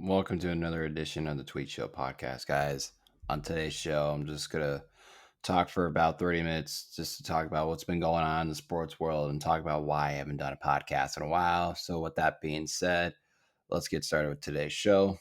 Welcome to another edition of the Tweet Show podcast, guys. On today's show, I'm just going to talk for about 30 minutes just to talk about what's been going on in the sports world and talk about why I haven't done a podcast in a while. So, with that being said, let's get started with today's show.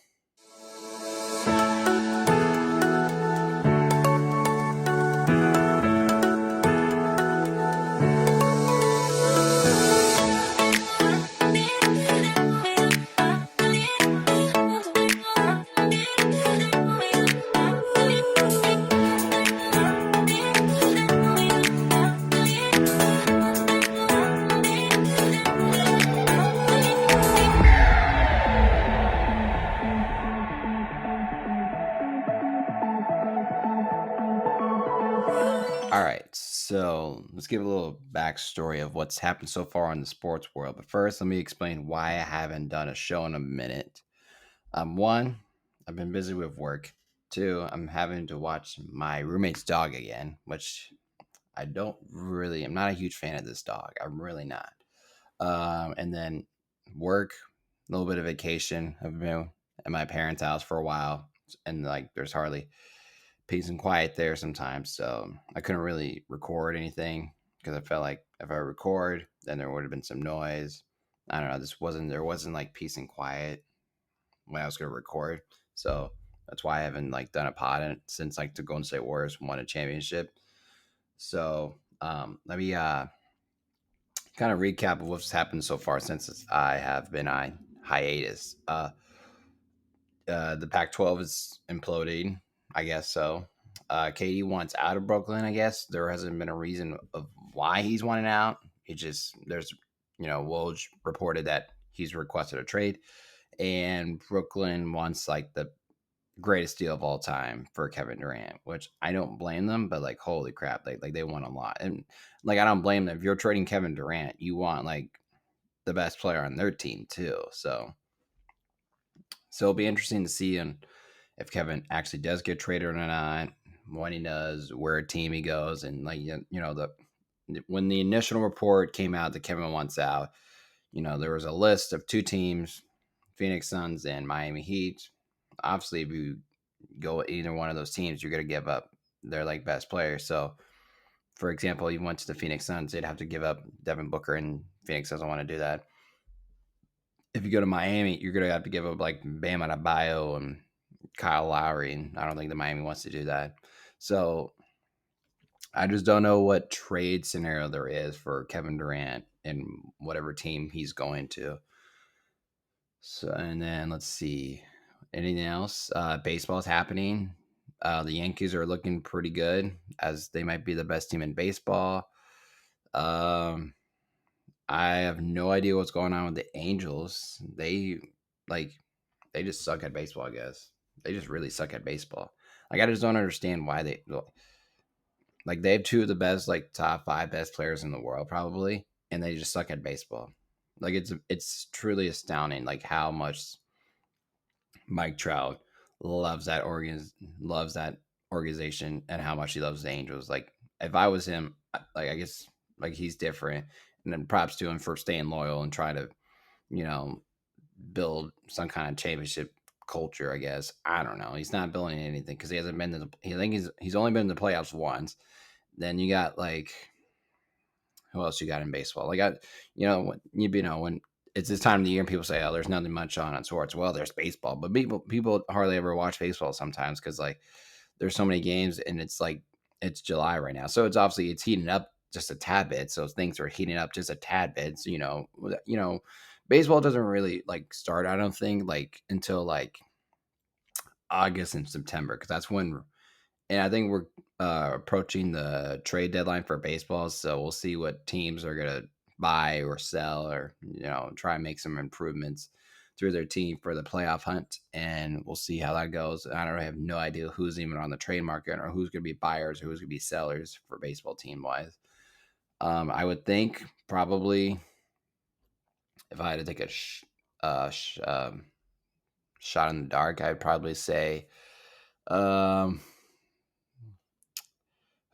All right, so let's give a little backstory of what's happened so far in the sports world. But first, let me explain why I haven't done a show in a minute. One, I've been busy with work. Two, I'm having to watch my roommate's dog again, which I'm not a huge fan of this dog. I'm really not. And then work, a little bit of vacation. I've been at my parents' house for a while, and like there's hardly peace and quiet there sometimes. So I couldn't really record anything because I felt like if I record, then there would have been some noise. I don't know. There wasn't like peace and quiet when I was going to record. So that's why I haven't like done a pod since like the Golden State Warriors won a championship. So let me kind of recap of what's happened so far since I have been on hiatus. The Pac-12 is imploding, I guess so. KD wants out of Brooklyn. I guess there hasn't been a reason of why he's wanting out. It just there's Woj reported that he's requested a trade, and Brooklyn wants like the greatest deal of all time for Kevin Durant, which I don't blame them, but like holy crap, like they want a lot. And like I don't blame them. If you're trading Kevin Durant, you want like the best player on their team too. So it'll be interesting to see and if Kevin actually does get traded or not, when he does, where team he goes, and like the when the initial report came out that Kevin wants out, there was a list of two teams, Phoenix Suns and Miami Heat. Obviously, if you go with either one of those teams, you're going to give up their like best players. So, for example, you went to the Phoenix Suns, they'd have to give up Devin Booker, and Phoenix doesn't want to do that. If you go to Miami, you're going to have to give up like Bam Adebayo and Kyle Lowry, and I don't think the Miami wants to do that. So I just don't know what trade scenario there is for Kevin Durant and whatever team he's going to. So, and then let's see. Anything else? Baseball's happening. The Yankees are looking pretty good, as they might be the best team in baseball. Um, I have no idea what's going on with the Angels. Like they just suck at baseball. I guess they just really suck at baseball. Like I just don't understand why they have two of the best like top five best players in the world probably, and they just suck at baseball. Like it's truly astounding like how much Mike Trout loves that organization and how much he loves the Angels. Like if I was him, like I guess like he's different, and then props to him for staying loyal and trying to you know build some kind of championship culture. I guess I don't know. He's not building anything because he hasn't been to the. I think he's only been in the playoffs once. Then you got like who else you got in baseball? Like when it's this time of the year and people say, "Oh, there's nothing much on sports." Well, there's baseball, but people hardly ever watch baseball sometimes because like there's so many games and it's like it's July right now, so it's heating up just a tad bit. So things are heating up just a tad bit. So, baseball doesn't really like start. I don't think like until like August and September because that's when and I think we're approaching the trade deadline for baseball, so we'll see what teams are gonna buy or sell, or try and make some improvements through their team for the playoff hunt, and we'll see how that goes. I have no idea who's even on the trade market or who's gonna be buyers or who's gonna be sellers for baseball team wise. I would think probably if I had to take a shot in the dark, I'd probably say. Um,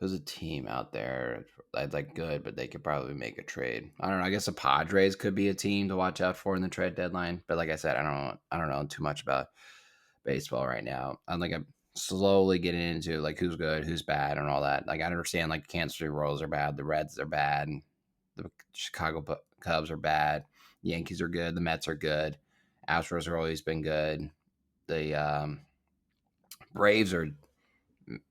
There's a team out there I'd like good, but they could probably make a trade. I don't know. I guess the Padres could be a team to watch out for in the trade deadline. But like I said, I don't know too much about baseball right now. I'm slowly getting into like who's good, who's bad, and all that. Like I understand like the Kansas City Royals are bad, the Reds are bad, the Cubs are bad, the Yankees are good, the Mets are good, Astros are always been good. The Braves are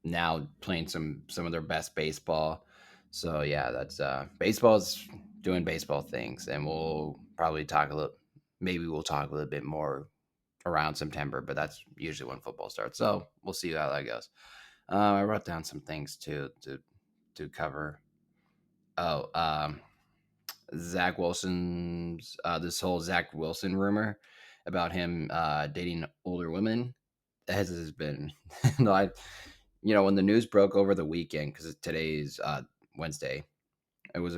now playing some of their best baseball. So yeah, that's baseball's doing baseball things, and maybe we'll talk a little bit more around September, but that's usually when football starts. So we'll see how that goes. I wrote down some things to cover. Oh, Zach Wilson's this whole Zach Wilson rumor about him dating older women has been I when the news broke over the weekend, because today's Wednesday. It was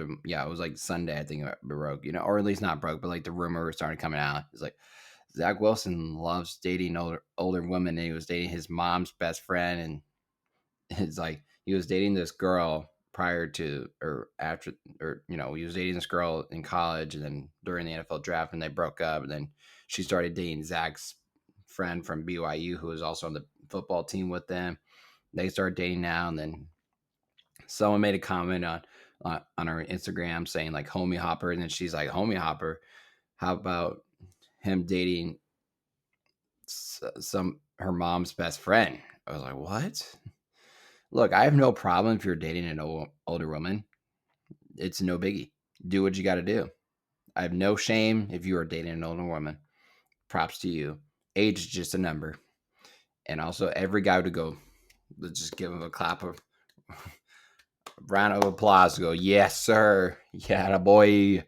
like Sunday, I think it broke, or at least not broke, but like the rumor started coming out. It's like Zach Wilson loves dating older women, and he was dating his mom's best friend, and it's like he was dating this girl prior to or after, or he was dating this girl in college, and then during the NFL draft, and they broke up, and then she started dating Zach's friend from BYU, who was also on the football team with them. They started dating now, and then someone made a comment on her Instagram saying like homie hopper, and then she's like, homie hopper, how about him dating some her mom's best friend? I was like, what? Look, I have no problem if you're dating an older woman. It's no biggie. Do what you got to do. I have no shame if you are dating an older woman. Props to you. Age is just a number. And also, every guy would go, let's just give him a clap of round of applause. Go, yes, sir. Yeah, boy.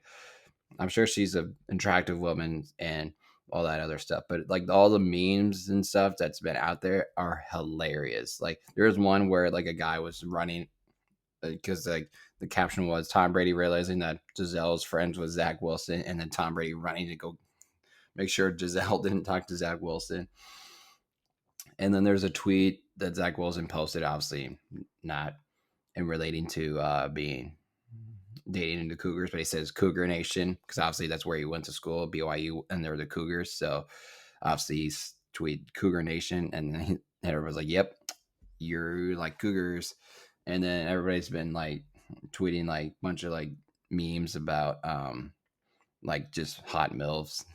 I'm sure she's an attractive woman and all that other stuff. But like all the memes and stuff that's been out there are hilarious. Like there's one where like a guy was running because like the caption was Tom Brady realizing that Giselle's friends with Zach Wilson, and then Tom Brady running to go make sure Giselle didn't talk to Zach Wilson. And then there's a tweet that Zach Wilson posted, obviously not in relating to being dating into Cougars, but he says Cougar Nation because obviously that's where he went to school, BYU, and they're the Cougars. So obviously he's tweet Cougar Nation, and then everyone's like, "Yep, you're like Cougars," and then everybody's been like tweeting like a bunch of like memes about like just hot milfs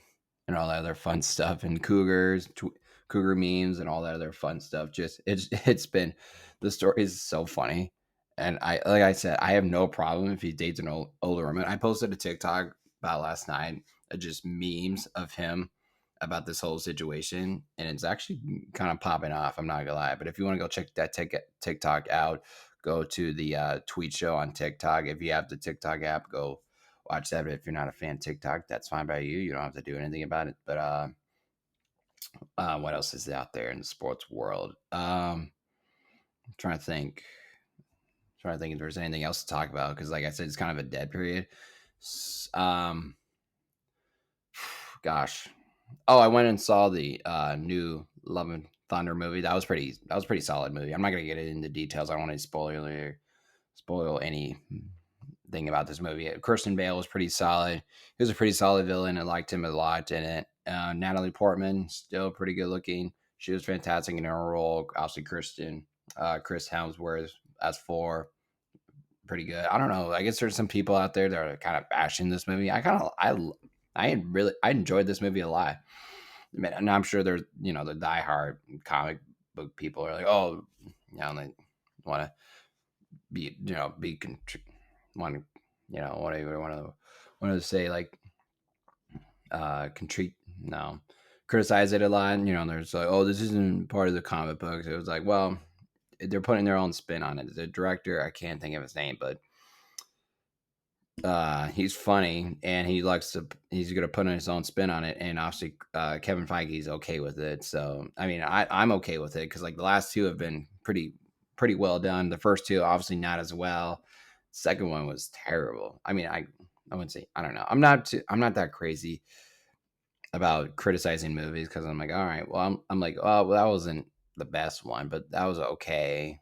and all that other fun stuff, and cougar memes and all that other fun stuff. Just it's been the story is so funny, and like I said, I have no problem if he dates an older woman. I posted a TikTok about last night, just memes of him about this whole situation, and it's actually kind of popping off. I'm not gonna lie, but if you want to go check that TikTok out, go to the Tweet Show on TikTok. If you have the TikTok app, go watch that. But if you're not a fan of TikTok, that's fine by you. You don't have to do anything about it. But what else is out there in the sports world? I'm trying to think if there's anything else to talk about because, like I said, it's kind of a dead period. Um, gosh, oh, I went and saw the new Love and Thunder movie. That was pretty solid movie. I'm not gonna get into details. I don't want to spoil anything about this movie. Kirsten Bale was pretty solid. He was a pretty solid villain. I liked him a lot in it. Natalie Portman, still pretty good looking. She was fantastic in her role. Obviously, Chris Hemsworth as four, pretty good. I don't know. I guess there's some people out there that are kind of bashing this movie. I enjoyed this movie a lot. And I'm sure there's the diehard comic book people are like, oh, they want to be want to whatever want to say like contrite no criticize it a lot. And there's like, oh, this isn't part of the comic books. It was like, well, they're putting their own spin on it. The director, I can't think of his name, but he's funny and he's gonna put his own spin on it, and obviously Kevin Feige's okay with it. So I mean, I'm okay with it because like the last two have been pretty well done. The first two obviously not as well. Second one was terrible. I mean, I wouldn't say, I don't know. I'm not that crazy about criticizing movies because I'm like, all right, well, I'm like, oh, well, that wasn't the best one, but that was okay.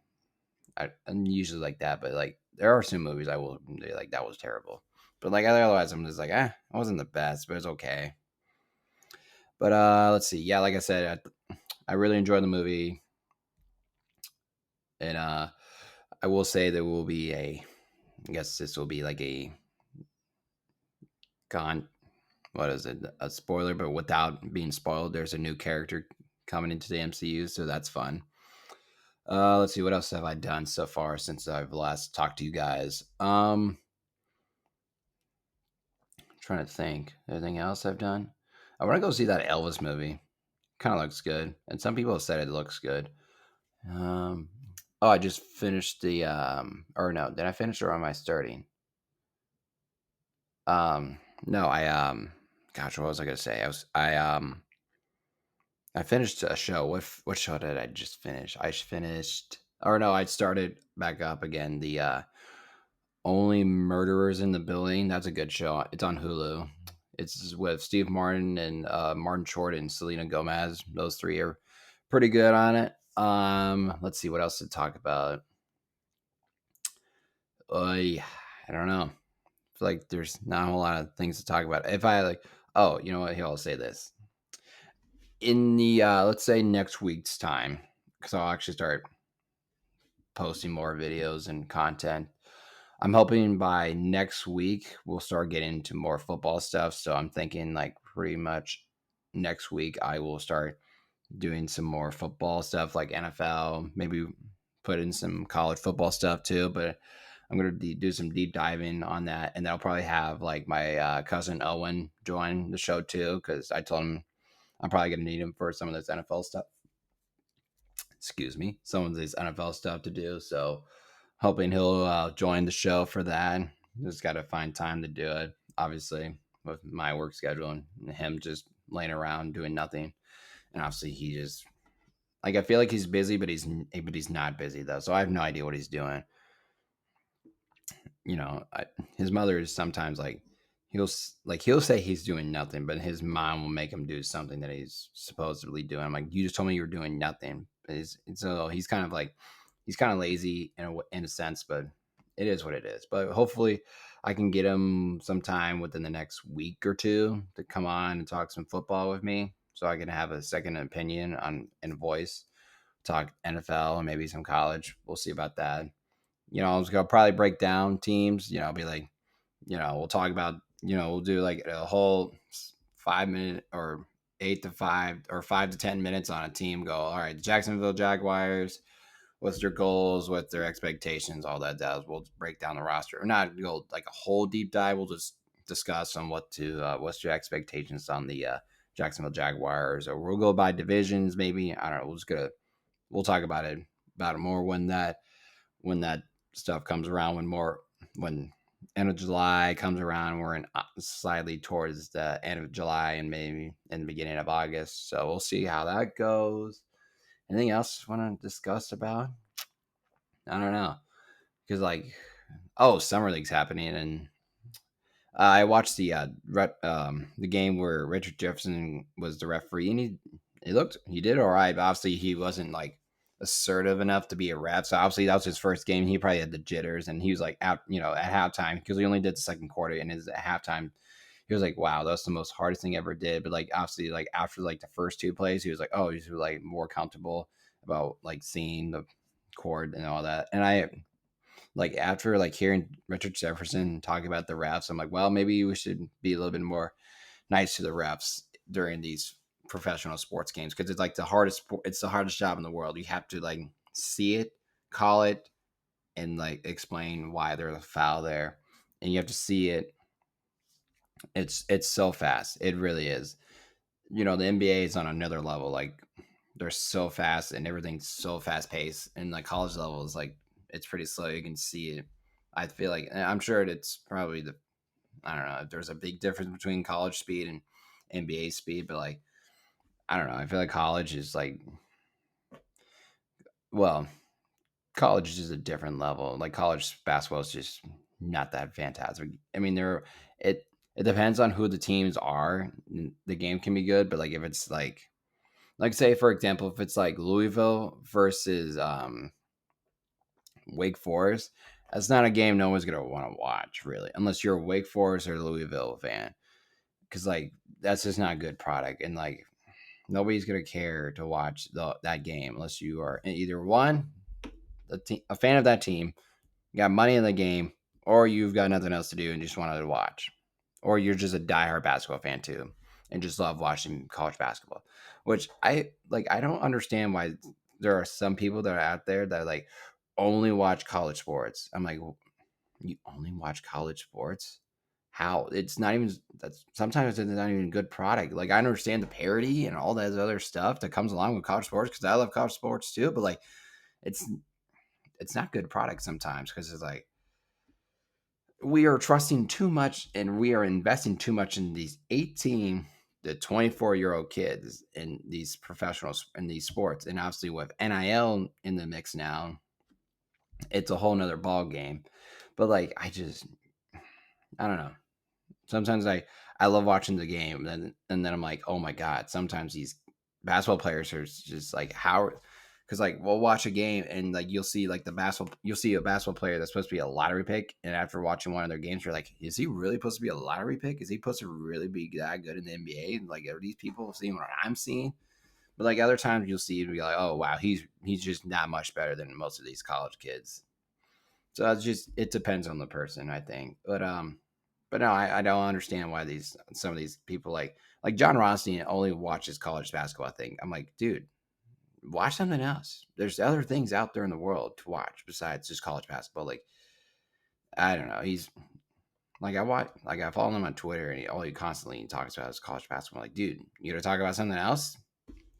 I'm usually like that, but like there are some movies I will be like that was terrible. But like otherwise, I'm just like, it wasn't the best, but it's okay. But let's see. Yeah, like I said, I really enjoyed the movie, and I will say there will be a. I guess this will be like a con. What is it? A spoiler, but without being spoiled. There's a new character coming into the MCU, so that's fun. Let's see, what else have I done so far since I've last talked to you guys. Trying to think. Anything else I've done? I want to go see that Elvis movie. Kind of looks good, and some people have said it looks good. Um, oh, I just finished the or no, did I finish or am I starting? No, gosh, what was I gonna say? I finished a show. What show did I just finish? I finished, or no, I started back up again. The Only Murderers in the Building. That's a good show. It's on Hulu. It's with Steve Martin and Martin Short and Selena Gomez. Those three are pretty good on it. Let's see what else to talk about. I don't know. I feel like there's not a whole lot of things to talk about. If I like, oh, you know what? Here, I'll say this. In the let's say next week's time, because I'll actually start posting more videos and content. I'm hoping by next week we'll start getting into more football stuff. So I'm thinking like pretty much next week I will start doing some more football stuff like NFL, maybe put in some college football stuff too. But I'm gonna do some deep diving on that, and I'll probably have like my cousin Owen join the show too because I told him I'm probably gonna need him for some of this NFL stuff. Excuse me, some of this NFL stuff to do. So hoping he'll join the show for that. Just got to find time to do it. Obviously, with my work schedule and him just laying around doing nothing, and obviously he just like I feel like he's busy, but he's not busy though. So I have no idea what he's doing. His mother is sometimes like he'll say he's doing nothing, but his mom will make him do something that he's supposedly doing. I'm like, you just told me you were doing nothing. So he's kind of like he's kind of lazy in a sense, but it is what it is. But hopefully, I can get him sometime within the next week or two to come on and talk some football with me, so I can have a second opinion on and voice, talk NFL and maybe some college. We'll see about that. I was gonna probably break down teams. Be like, we'll talk about, we'll do like a whole 5 minute or 8 to 5 or 5 to 10 minutes on a team. Go, all right, the Jacksonville Jaguars. What's their goals? What's their expectations? All that does. We'll break down the roster, or not go like a whole deep dive. We'll just discuss on what's your expectations on the Jacksonville Jaguars, or we'll go by divisions. Maybe I don't know. We'll talk about it more when that stuff comes around, when end of July comes around. We're in slightly towards the end of July and maybe in the beginning of August. So we'll see how that goes. Anything else you want to discuss about? I don't know, because like, oh, summer league's happening, and I watched the game where Richard Jefferson was the referee, and he did all right, but obviously he wasn't like assertive enough to be a ref. So obviously that was his first game. He probably had the jitters, and he was like out, at halftime because he only did the second quarter, and his at halftime he was like, "Wow, that's the most hardest thing I ever did." But like obviously, like after like the first two plays, he was like, "Oh, he's like more comfortable about like seeing the court and all that." And I like after like hearing Richard Jefferson talk about the refs, I'm like, well, maybe we should be a little bit more nice to the refs during these professional sports games because it's the hardest job in the world. You have to like see it, call it, and like explain why there's a foul there, and you have to see it. It's so fast. It really is. The NBA is on another level. Like they're so fast and everything's so fast paced, and like college level is like it's pretty slow. You can see it. I feel like I'm sure it's probably I don't know if there's a big difference between college speed and NBA speed, but like I don't know. I feel like college is like, well, college is just a different level. Like college basketball is just not that fantastic. I mean, it it depends on who the teams are. The game can be good, but like if it's like say for example, if it's like Louisville versus Wake Forest, that's not a game no one's gonna want to watch really, unless you're a Wake Forest or Louisville fan, because like that's just not a good product, and like nobody's gonna care to watch that game unless you are either one a fan of that team, you got money in the game, or you've got nothing else to do and just wanted to watch, or you're just a diehard basketball fan too and just love watching college basketball. Which I like. I don't understand why there are some people that are out there that like only watch college sports. I'm like, you only watch college sports? How? It's not even that's sometimes it's not even a good product. Like I understand the parody and all that other stuff that comes along with college sports because I love college sports too, but like it's it's not good product sometimes because it's like we are trusting too much and we are investing too much in these 18 to 24-year-old kids in these professionals in these sports. And obviously with NIL in the mix now, it's a whole nother ball game. But like I don't know. Sometimes I love watching the game and then I'm like, oh my God, sometimes these basketball players are just like how because like we'll watch a game and like you'll see a basketball player that's supposed to be a lottery pick, and after watching one of their games, you're like, is he really supposed to be a lottery pick? Is he supposed to really be that good in the NBA? Like are these people seeing what I'm seeing? But like other times you'll see and be like, oh wow, he's just not much better than most of these college kids. So it's just it depends on the person, I think. But no, I don't understand why these some of these people like John Rothstein only watches college basketball. I think I'm like, dude, watch something else. There's other things out there in the world to watch besides just college basketball. Like I don't know, he's like I follow him on Twitter and all he constantly talks about is college basketball. Like, dude, you gonna talk about something else?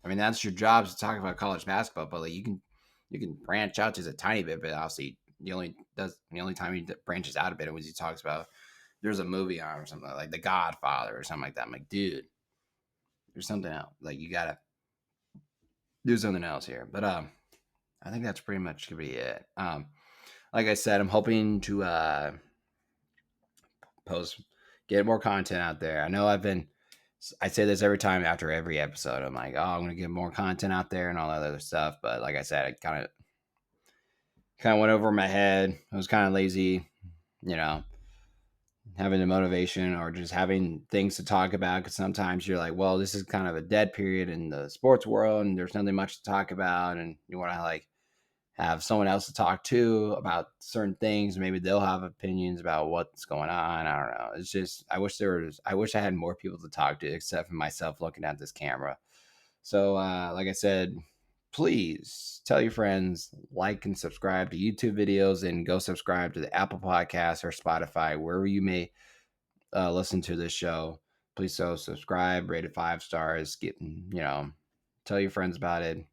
I mean, that's your job is to talk about college basketball, but like you can branch out just a tiny bit. But obviously, the only time he branches out a bit was he talks about there's a movie on or something like The Godfather or something like that. I'm like, dude, there's something else. Like you gotta do something else here. But I think that's pretty much gonna be it. Like I said, I'm hoping to post get more content out there. I know I say this every time after every episode. I'm like, oh, I'm gonna get more content out there and all that other stuff. But like I said, I kind of went over my head. I was kind of lazy, you know, having the motivation or just having things to talk about. Because sometimes you're like, well, this is kind of a dead period in the sports world, and there's nothing much to talk about, and you want to like have someone else to talk to about certain things. Maybe they'll have opinions about what's going on. I don't know. It's just I wish I had more people to talk to except for myself looking at this camera. So like I said, please tell your friends, like and subscribe to YouTube videos, and go subscribe to the Apple Podcast or Spotify, wherever you may listen to this show. Please so subscribe, rate it 5 stars, tell your friends about it,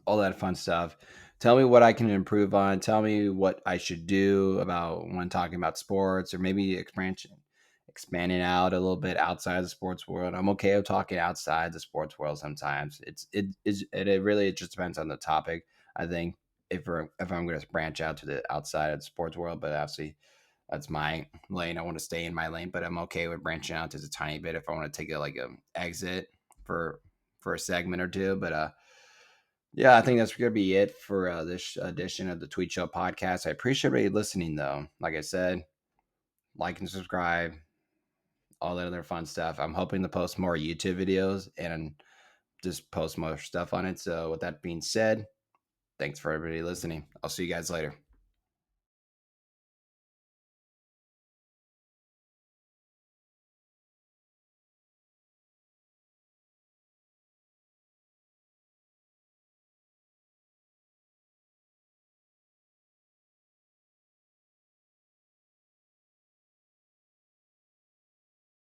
all that fun stuff. Tell me what I can improve on. Tell me what I should do about when talking about sports, or maybe expanding out a little bit outside the sports world. I'm okay with talking outside the sports world sometimes. It really it just depends on the topic. I think if I'm going to branch out to the outside of the sports world, but obviously that's my lane. I want to stay in my lane, but I'm okay with branching out just a tiny bit if I want to take a exit for a segment or two. But yeah, I think that's going to be it for this edition of the Tweet Show podcast. I appreciate everybody listening, though. Like I said, like and subscribe, all that other fun stuff. I'm hoping to post more YouTube videos and just post more stuff on it. So, with that being said, thanks for everybody listening. I'll see you guys later.